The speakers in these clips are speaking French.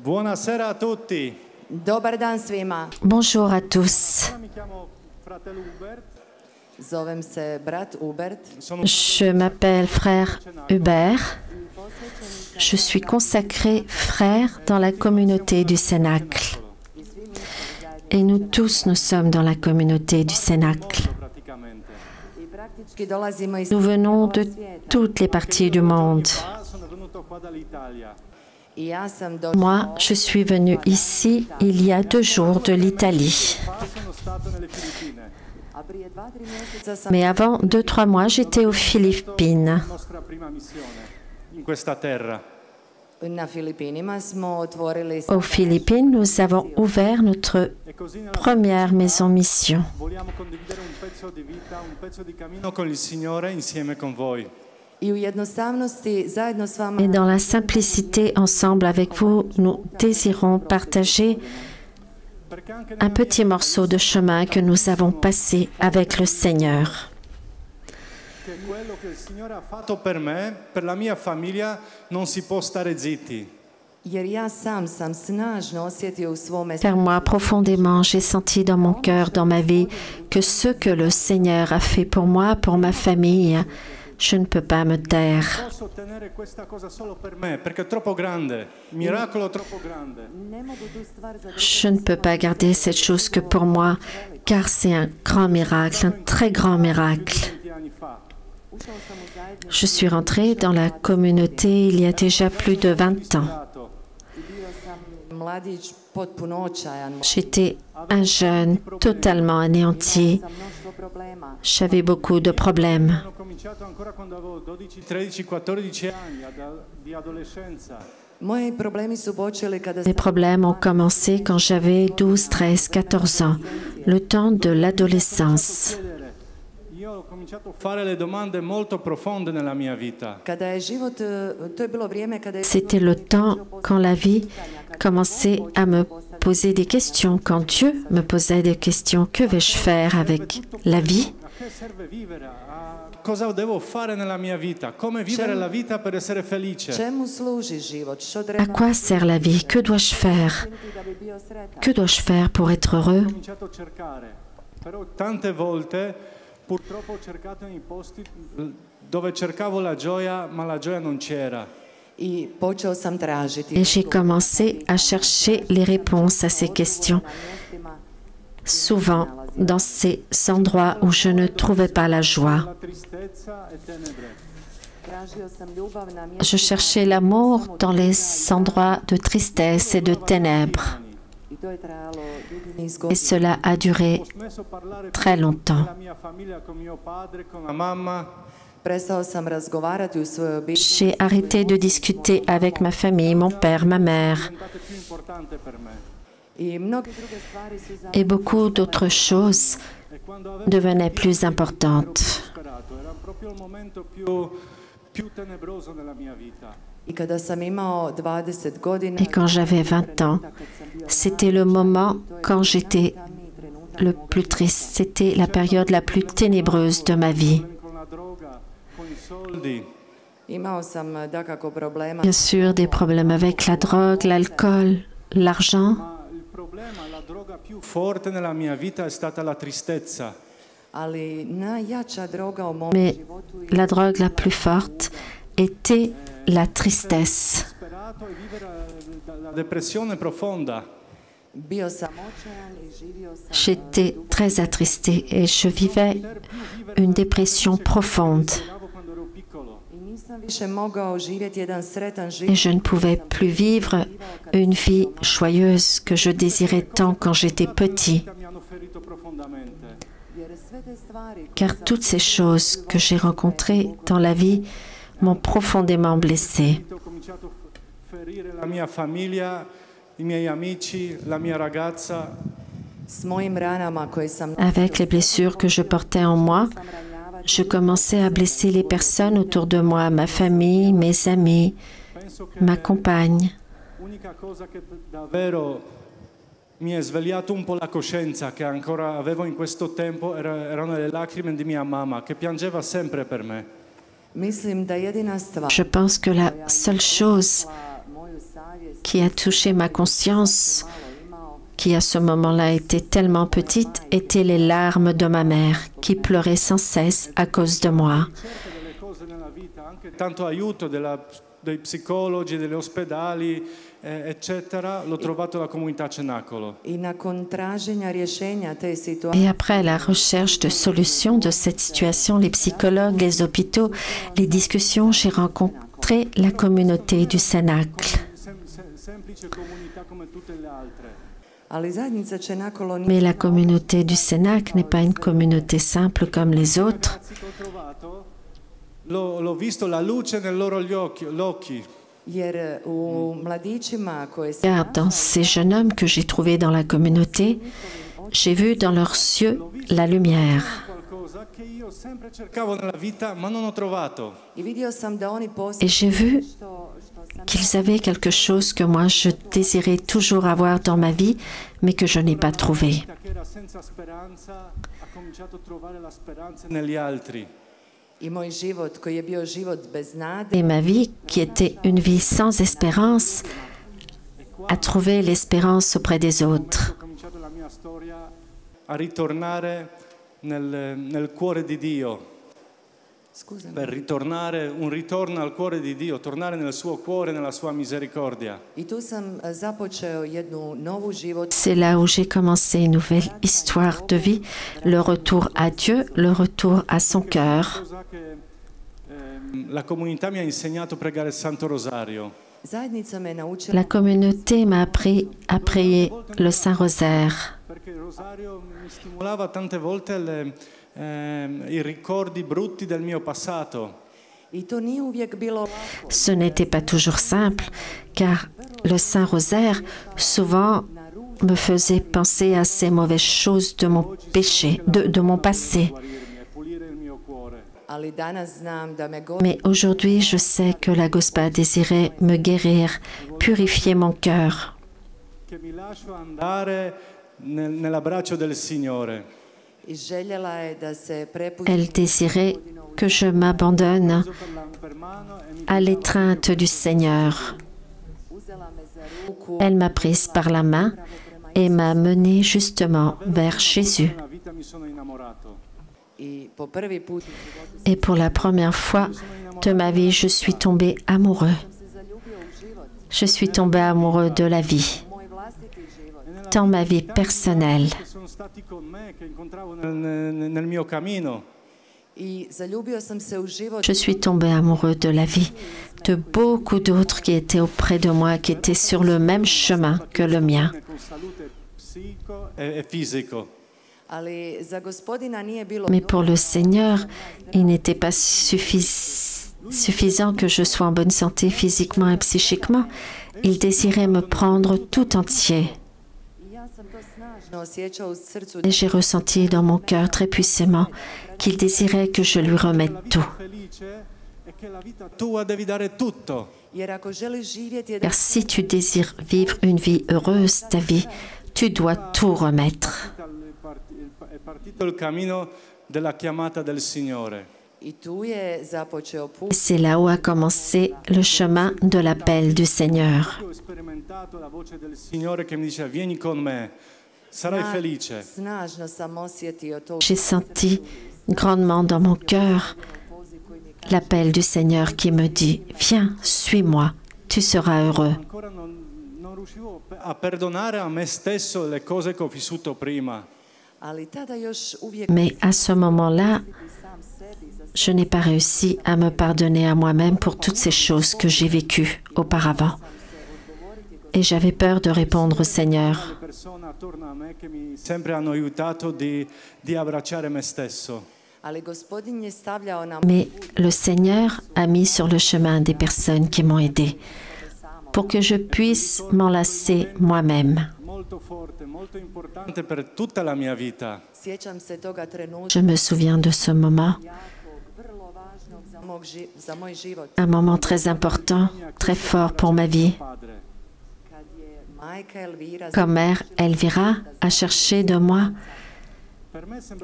Buonasera a tutti. Dobar dan svima. Bonjour à tous. Mi chiamo fratello Hubert. Zovem se brat Hubert. Je m'appelle frère Hubert. Je suis consacré frère dans la communauté du Cénacle. Et nous tous, nous sommes dans la communauté du Cénacle. Nous venons de toutes les parties du monde. Moi, je suis venu ici il y a 2 jours de l'Italie. Mais avant 2-3 mois, j'étais aux Philippines. Aux Philippines, nous avons ouvert notre première maison mission. Et dans la simplicité, ensemble avec vous, nous désirons partager un petit morceau de chemin que nous avons passé avec le Seigneur. Car moi, profondément, j'ai senti dans mon cœur, dans ma vie, que ce que le Seigneur a fait pour moi, pour ma famille, je ne peux pas me taire. Je ne peux pas garder cette chose que pour moi, car c'est un grand miracle, un très grand miracle. Je suis rentrée dans la communauté il y a déjà plus de 20 ans. J'étais un jeune totalement anéanti. J'avais beaucoup de problèmes. Les problèmes ont commencé quand j'avais 12, 13, 14 ans, le temps de l'adolescence. C'était le temps quand la vie commençait à me poser des questions, quand Dieu me posait des questions. Que vais-je faire avec la vie? À quoi sert la vie? Que dois-je faire? Que dois-je faire pour être heureux? Purtroppo ho cercato in posti dove cercavo la gioia, ma la gioia non c'era. Et j'ai commencé à chercher les réponses à ces questions, souvent dans ces endroits où je ne trouvais pas la joie. Je cherchais l'amour dans les endroits de tristesse et de ténèbres. Et cela a duré très longtemps. J'ai arrêté de discuter avec ma famille, mon père, ma mère. Et beaucoup d'autres choses devenaient plus importantes. Et quand j'avais 20 ans, c'était le moment quand j'étais le plus triste. C'était la période la plus ténébreuse de ma vie. Bien sûr, des problèmes avec la drogue, l'alcool, l'argent. Mais la drogue la plus forte était la tristesse. J'étais très attristée et je vivais une dépression profonde. Et je ne pouvais plus vivre une vie joyeuse que je désirais tant quand j'étais petit. Car toutes ces choses que j'ai rencontrées dans la vie m'ont profondément blessée. Avec les blessures que je portais en moi, je commençais à blesser les personnes autour de moi, ma famille, mes amis, ma compagne. Mi è svegliato un po' la coscienza che ancora avevo in questo tempo erano le lacrime di mia mamma che piangeva sempre per me. Je pense que la seule chose qui a touché ma conscience, qui à ce moment-là était tellement petite, étaient les larmes de ma mère, qui pleurait sans cesse à cause de moi. Tanto aiuto dei psicologi, degli ospedali, eccetera, l'ho trovato alla comunità Cenacolo. Et après la recherche de solutions de cette situation, les psychologues, les hôpitaux, les discussions, j'ai rencontré la communauté du Cénacle. Mais la communauté du Cénacle n'est pas une communauté simple comme les autres. L'ho visto la luce nei loro occhi. Car dans ces jeunes hommes que j'ai trouvés dans la communauté, j'ai vu dans leurs yeux la lumière. Et j'ai vu qu'ils avaient quelque chose que moi je désirais toujours avoir dans ma vie, mais que je n'ai pas trouvé. Et ma vie, qui était une vie sans espérance, a trouvé l'espérance auprès des autres. A ritornare nel cuore di Dio. Per ritornare, un ritorno al cuore di Dio, tornare nel suo cuore, nella sua misericordia. C'est là où j'ai commencé une nouvelle histoire de vie, le retour à Dieu, le retour à son cœur. La comunità mi ha insegnato a pregare il Santo Rosario. La communauté m'a appris à prier le Saint-Rosaire. Perché il Rosario mi stimolava tante volte i ricordi brutti del mio passato. Ce n'était pas toujours simple, car le Saint-Rosaire souvent me faisait penser à ces mauvaises choses de mon péché, de mon passé. Mais aujourd'hui, je sais que la Gospa désirait me guérir, purifier mon cœur. Che mi lascio andare nell'abbraccio del Signore. Elle désirait que je m'abandonne à l'étreinte du Seigneur. Elle m'a prise par la main et m'a menée justement vers Jésus. Et pour la première fois de ma vie, je suis tombée amoureux. Je suis tombée amoureux de la vie, dans ma vie personnelle. Je suis tombée amoureux de la vie, de beaucoup d'autres qui étaient auprès de moi, qui étaient sur le même chemin que le mien. Mais pour le Seigneur, il n'était pas suffisant que je sois en bonne santé physiquement et psychiquement. Il désirait me prendre tout entier. Et j'ai ressenti dans mon cœur très puissamment qu'il désirait que je lui remette tout. Car si tu désires vivre une vie heureuse, ta vie, tu dois tout remettre. Et c'est là où a commencé le chemin de l'appel du Seigneur. J'ai senti grandement dans mon cœur l'appel du Seigneur qui me dit « Viens, suis-moi, tu seras heureux ». Mais à ce moment-là, je n'ai pas réussi à me pardonner à moi-même pour toutes ces choses que j'ai vécues auparavant. Et j'avais peur de répondre au Seigneur. Mais le Seigneur a mis sur le chemin des personnes qui m'ont aidé pour que je puisse m'enlacer moi-même. Je me souviens de ce moment, un moment très important, très fort pour ma vie. Quand mère Elvira a cherché de moi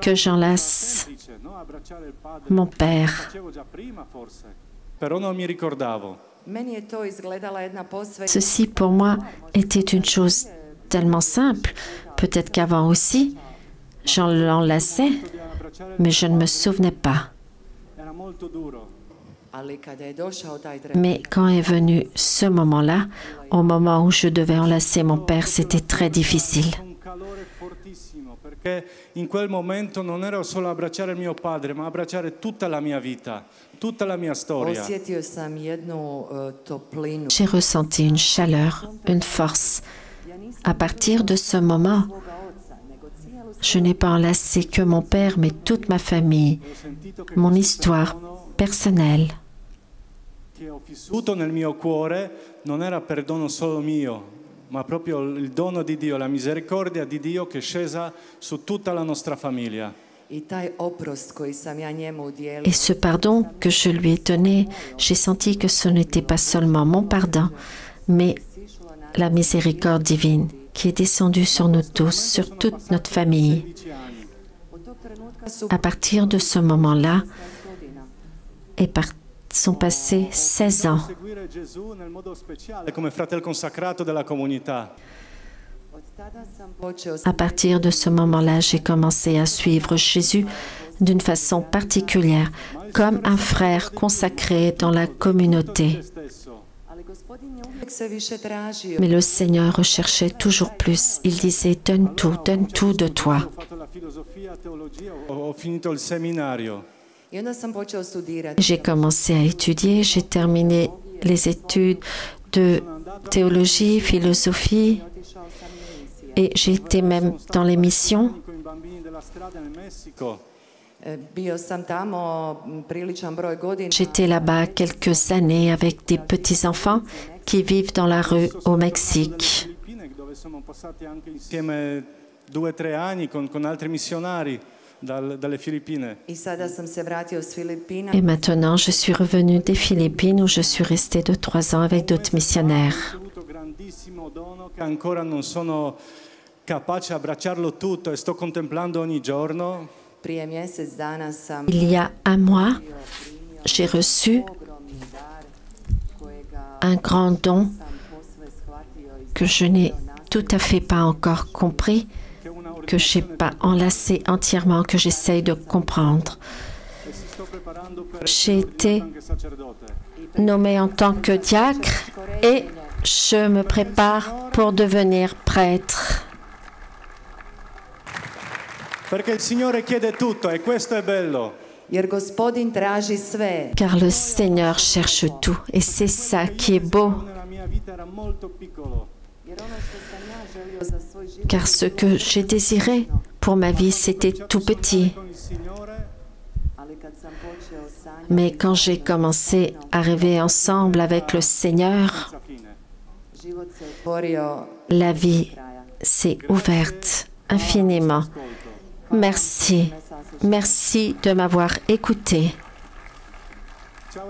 que j'enlace mon père. Ceci pour moi était une chose tellement simple. Peut-être qu'avant aussi, j'en l'enlaçais, mais je ne me souvenais pas. Mais quand est venu ce moment-là, au moment où je devais enlacer mon père, c'était très difficile. Perché in quel momento non era solo abbracciare mio padre, ma abbracciare tutta la mia vita, tutta la mia storia. J'ai ressenti une chaleur, une force. À partir de ce moment, je n'ai pas enlacé que mon père, mais toute ma famille, mon histoire personnelle. Che ho vissuto nel mio cuore non era perdono solo mio, ma proprio il dono di Dio, la misericordia di Dio che è scesa su tutta la nostra famiglia. Et ce pardon que je lui ai donné, j'ai senti que ce n'était pas seulement mon pardon, mais la miséricorde divine qui est descendue sur nous tous, sur toute notre famille. À partir de ce moment-là, sont passés 16 ans. À partir de ce moment-là, j'ai commencé à suivre Jésus d'une façon particulière, comme un frère consacré dans la communauté. Mais le Seigneur recherchait toujours plus. Il disait, donne tout de toi. J'ai commencé à étudier, j'ai terminé les études de théologie, philosophie, et j'étais même dans les missions. J'étais là-bas quelques années avec des petits-enfants qui vivent dans la rue au Mexique. Et maintenant, je suis revenue des Philippines où je suis restée 2-3 ans avec d'autres missionnaires. Il y a un mois, j'ai reçu un grand don que je n'ai tout à fait pas encore compris, que je n'ai pas enlacé entièrement, que j'essaye de comprendre. J'ai été nommée en tant que diacre et je me prépare pour devenir prêtre. Perché il Signore chiede tutto e questo è bello. Car le Seigneur cherche tout et c'est ça qui est beau. Car ce que j'ai désiré pour ma vie, c'était tout petit. Mais quand j'ai commencé à rêver ensemble avec le Seigneur, la vie s'est ouverte infiniment. Merci. Merci de m'avoir écouté. Ciao.